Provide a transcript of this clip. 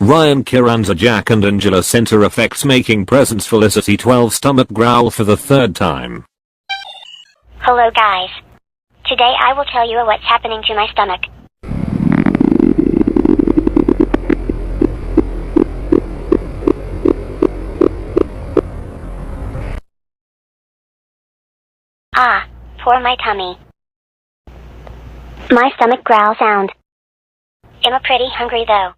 Ryan Kiranza Jack and Angela Center Effects making presence Felicity 12 stomach growl for the third time. Hello guys. Today I will tell you what's happening to my stomach. Ah, poor my tummy. My stomach growl sound. I'm a pretty hungry though.